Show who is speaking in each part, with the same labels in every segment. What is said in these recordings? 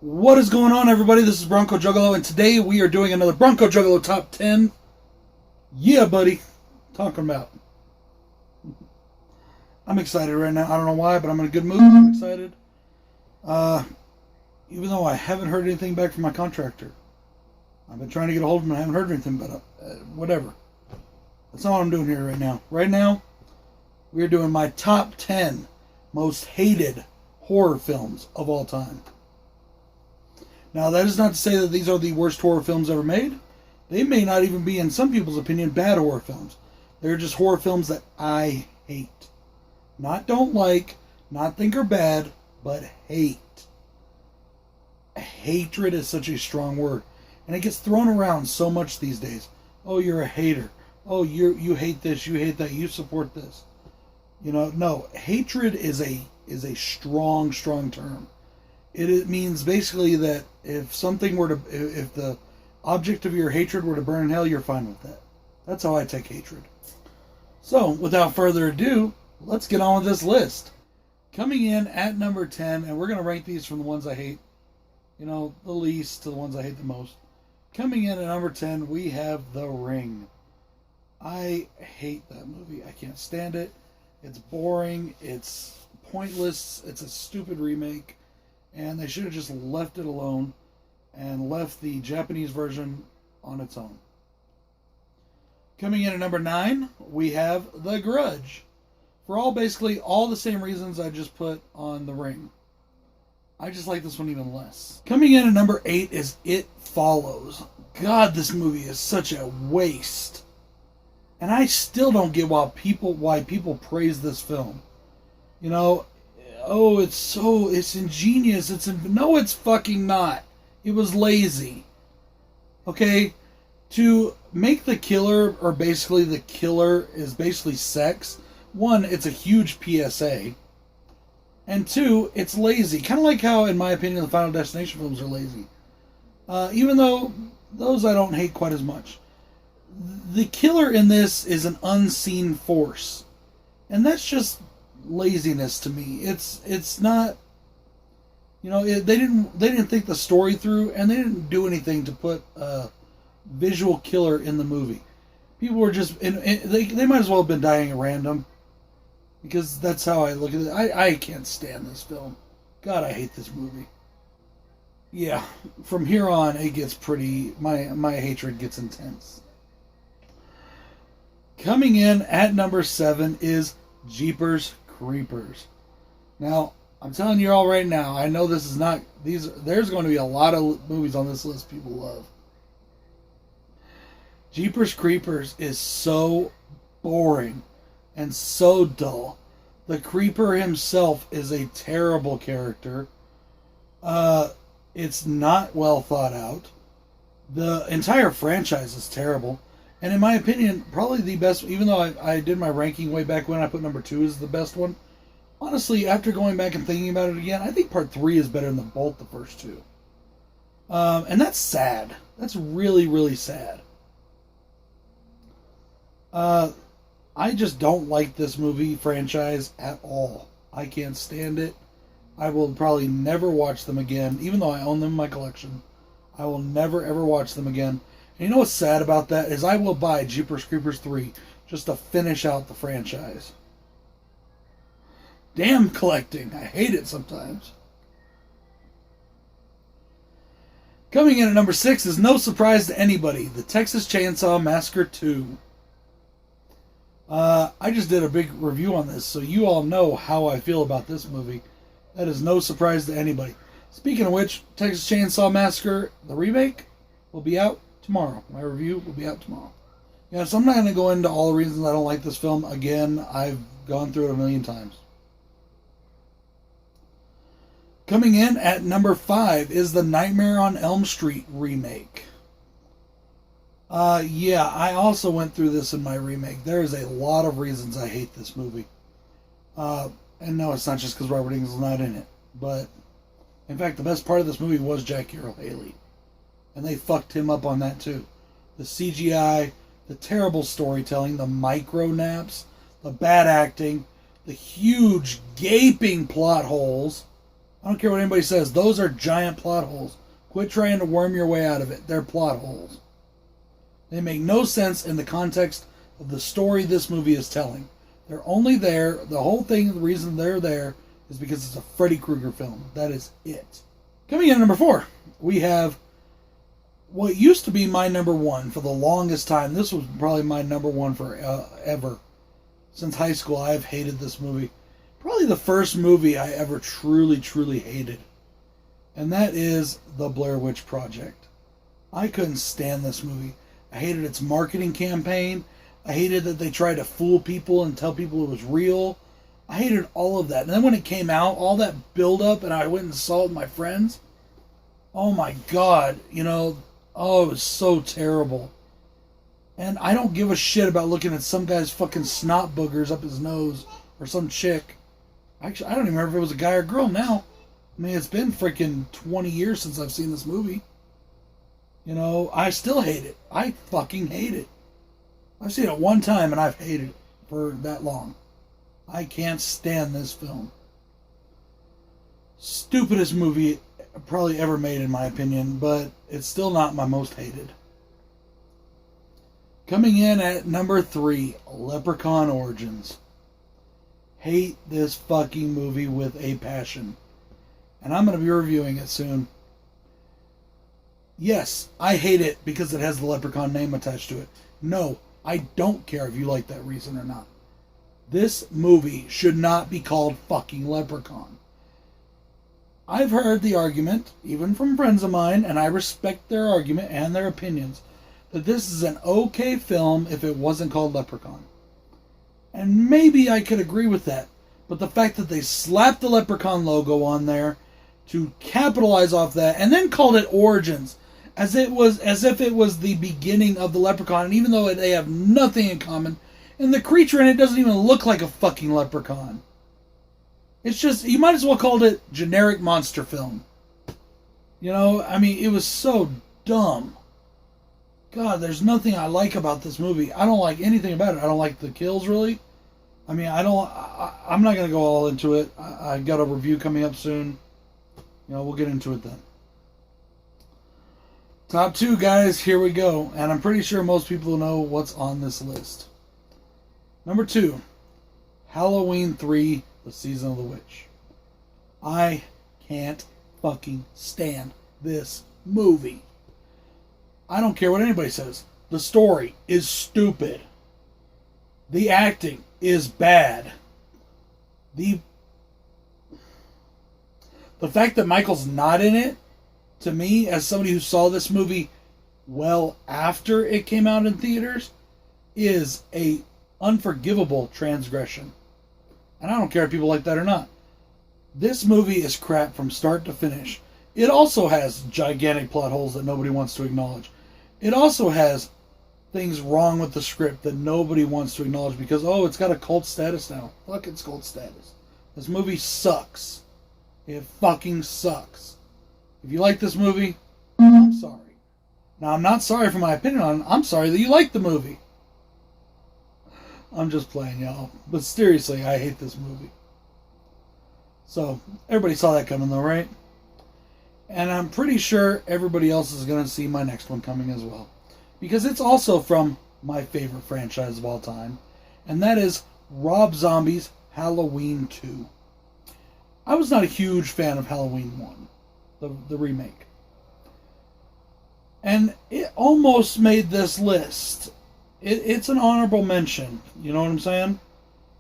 Speaker 1: What is going on, everybody? This is BroncoJuggalo, and today we are doing another BroncoJuggalo Top 10. Yeah, buddy. Talking about. I'm excited right now. I don't know why, but I'm in a good mood. I'm excited. Even though I haven't heard anything back from my contractor. I've been trying to get a hold of him and I haven't heard anything, but whatever. That's not what I'm doing here right now. Right now, we're doing my top 10 most hated horror films of all time. Now, that is not to say that these are the worst horror films ever made. They may not even be, in some people's opinion, bad horror films. They're just horror films that I hate. Not don't like, not think are bad, but hate. Hatred is such a strong word. And it gets thrown around so much these days. Oh, you're a hater. Oh, you hate this, you hate that, you support this. You know, no. Hatred is a strong term. It means basically that if the object of your hatred were to burn in hell, you're fine with that. That's how I take hatred. So, without further ado, let's get on with this list. Coming in at number 10, and we're going to rank these from the ones I hate, the least to the ones I hate the most. Coming in at number 10, we have The Ring. I hate that movie. I can't stand it. It's boring. It's pointless. It's a stupid remake. And they should have just left it alone and left the Japanese version on its own. Coming in at number 9, we have The Grudge. For basically all the same reasons I just put on The Ring. I just like this one even less. Coming in at number 8 is It Follows. God, this movie is such a waste. And I still don't get why people praise this film. Oh, it's ingenious. No, it's fucking not. It was lazy. Okay? To make the killer, or basically the killer is basically sex. One, it's a huge PSA. And two, it's lazy. Kind of like how, in my opinion, the Final Destination films are lazy. Even though those I don't hate quite as much. The killer in this is an unseen force. And that's just laziness to me. It's not, they didn't think the story through, and they didn't do anything to put a visual killer in the movie. People were just they might as well have been dying at random, because that's how I look at it. I can't stand this film. God, I hate this movie. Yeah, from here on it gets my hatred gets intense. Coming in at number 7 is Jeepers Creepers. Now, I'm telling you all right now, I know this is not there's going to be a lot of movies on this list people love. Jeepers Creepers is so boring and so dull. The creeper himself is a terrible character. It's not well thought out. The entire franchise is terrible. And in my opinion, probably the best, even though I did my ranking way back when, I put number 2 as the best one. Honestly, after going back and thinking about it again, I think part 3 is better than both the first two. And that's sad. That's really, really sad. I just don't like this movie franchise at all. I can't stand it. I will probably never watch them again, even though I own them in my collection. I will never, ever watch them again. And you know what's sad about that is I will buy Jeepers Creepers 3 just to finish out the franchise. Damn collecting. I hate it sometimes. Coming in at number 6 is no surprise to anybody, The Texas Chainsaw Massacre 2. I just did a big review on this, so you all know how I feel about this movie. That is no surprise to anybody. Speaking of which, Texas Chainsaw Massacre, the remake, will be out tomorrow. My review will be out tomorrow. Yeah, so I'm not going to go into all the reasons I don't like this film. Again, I've gone through it a million times. Coming in at number 5 is the Nightmare on Elm Street remake. Yeah, I also went through this in my remake. There is a lot of reasons I hate this movie. And no, it's not just because Robert Englund's not in it. But, in fact, the best part of this movie was Jackie Earle Haley. And they fucked him up on that too. The CGI, the terrible storytelling, the micro naps, the bad acting, the huge gaping plot holes. I don't care what anybody says. Those are giant plot holes. Quit trying to worm your way out of it. They're plot holes. They make no sense in the context of the story this movie is telling. They're only there. The whole thing, the reason they're there is because it's a Freddy Krueger film. That is it. Coming in at number 4, we have what used to be my number 1 for the longest time. This was probably my number 1 forever. Since high school, I have hated this movie. Probably the first movie I ever truly, truly hated. And that is The Blair Witch Project. I couldn't stand this movie. I hated its marketing campaign. I hated that they tried to fool people and tell people it was real. I hated all of that. And then when it came out, all that build-up, and I went and saw it with my friends. Oh my God. Oh, it was so terrible. And I don't give a shit about looking at some guy's fucking snot boogers up his nose. Or some chick. Actually, I don't even remember if it was a guy or girl now. I mean, it's been freaking 20 years since I've seen this movie. I still hate it. I fucking hate it. I've seen it one time and I've hated it for that long. I can't stand this film. Stupidest movie probably ever made in my opinion, but it's still not my most hated. Coming in at number 3, Leprechaun Origins. Hate this fucking movie with a passion. And I'm going to be reviewing it soon. Yes, I hate it because it has the Leprechaun name attached to it. No, I don't care if you like that reason or not. This movie should not be called fucking Leprechaun. I've heard the argument, even from friends of mine, and I respect their argument and their opinions, that this is an okay film if it wasn't called Leprechaun. And maybe I could agree with that. But the fact that they slapped the Leprechaun logo on there to capitalize off that and then called it Origins as if it was the beginning of the Leprechaun, and even though they have nothing in common, and the creature in it doesn't even look like a fucking leprechaun. It's just, you might as well called it generic monster film. It was so dumb. God, there's nothing I like about this movie. I don't like anything about it. I don't like the kills, really. I'm not going to go all into it. I've got a review coming up soon. We'll get into it then. Top 2, guys, here we go. And I'm pretty sure most people know what's on this list. Number 2, Halloween 3, The Season of the Witch. I can't fucking stand this movie. I don't care what anybody says. The story is stupid. The acting is bad. The fact that Michael's not in it, to me, as somebody who saw this movie well after it came out in theaters, is a unforgivable transgression. And I don't care if people like that or not. This movie is crap from start to finish. It also has gigantic plot holes that nobody wants to acknowledge. It also has things wrong with the script that nobody wants to acknowledge because, it's got a cult status now. Fuck its cult status. This movie sucks. It fucking sucks. If you like this movie, I'm sorry. Now, I'm not sorry for my opinion on it. I'm sorry that you like the movie. I'm just playing, y'all. But seriously, I hate this movie. So, everybody saw that coming though, right? And I'm pretty sure everybody else is going to see my next one coming as well. Because it's also from my favorite franchise of all time. And that is Rob Zombie's Halloween 2. I was not a huge fan of Halloween 1, the remake. And it almost made this list. It's an honorable mention, you know what I'm saying?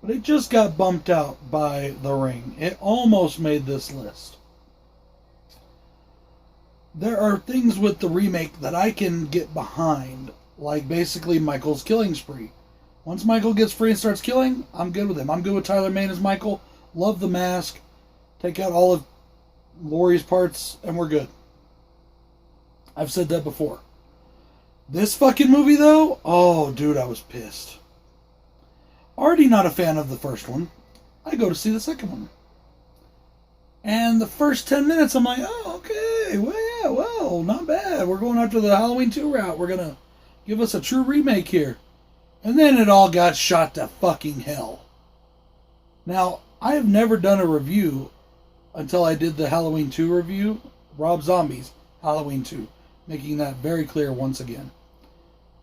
Speaker 1: But it just got bumped out by The Ring. It almost made this list. There are things with the remake that I can get behind, like basically Michael's killing spree. Once Michael gets free and starts killing, I'm good with him. I'm good with Tyler Mane as Michael. Love the mask. Take out all of Laurie's parts, and we're good. I've said that before. This fucking movie, though, oh, dude, I was pissed. Already not a fan of the first one. I go to see the second one. And the first 10 minutes, I'm like, oh, okay, well, yeah, well, not bad. We're going after the Halloween 2 route. We're going to give us a true remake here. And then it all got shot to fucking hell. Now, I have never done a review until I did the Halloween 2 review. Rob Zombie's Halloween 2. Making that very clear once again.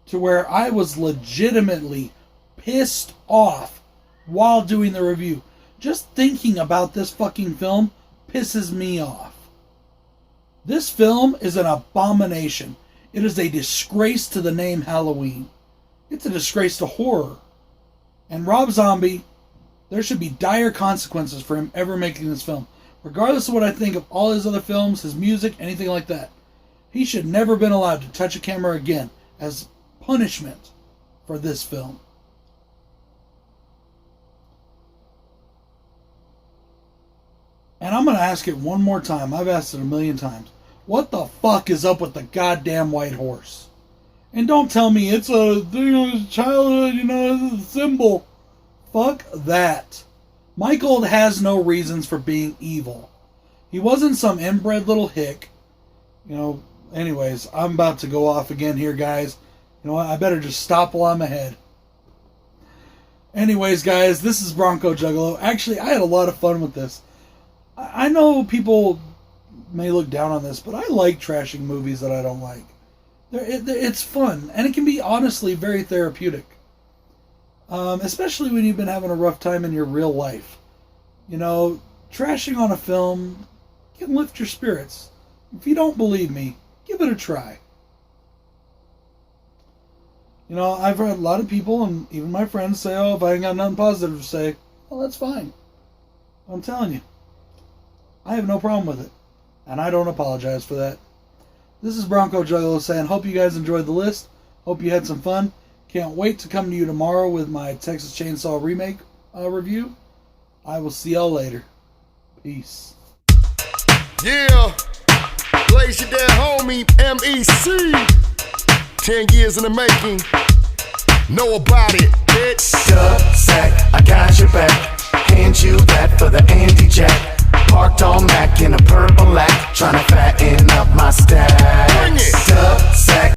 Speaker 1: To where I was legitimately pissed off while doing the review. Just thinking about this fucking film pisses me off. This film is an abomination. It is a disgrace to the name Halloween. It's a disgrace to horror. And Rob Zombie, there should be dire consequences for him ever making this film. Regardless of what I think of all his other films, his music, anything like that. He should never have been allowed to touch a camera again as punishment for this film. And I'm going to ask it one more time. I've asked it a million times. What the fuck is up with the goddamn white horse? And don't tell me it's a childhood, symbol. Fuck that. Michael has no reasons for being evil. He wasn't some inbred little hick. Anyways, I'm about to go off again here, guys. You know what? I better just stop while I'm ahead. Anyways, guys, this is Bronco Juggalo. Actually, I had a lot of fun with this. I know people may look down on this, but I like trashing movies that I don't like. It's fun, and it can be honestly very therapeutic. Especially when you've been having a rough time in your real life. Trashing on a film can lift your spirits. If you don't believe me, give it a try. I've heard a lot of people, and even my friends, say, oh, if I ain't got nothing positive to say, well, that's fine. I'm telling you, I have no problem with it. And I don't apologize for that. This is Bronco Juggalo saying, hope you guys enjoyed the list. Hope you had some fun. Can't wait to come to you tomorrow with my Texas Chainsaw Remake review. I will see y'all later. Peace.
Speaker 2: Yeah. Blaze your dead homie, MEC. 10 years in the making. Know about it, bitch.
Speaker 3: Dub sack, I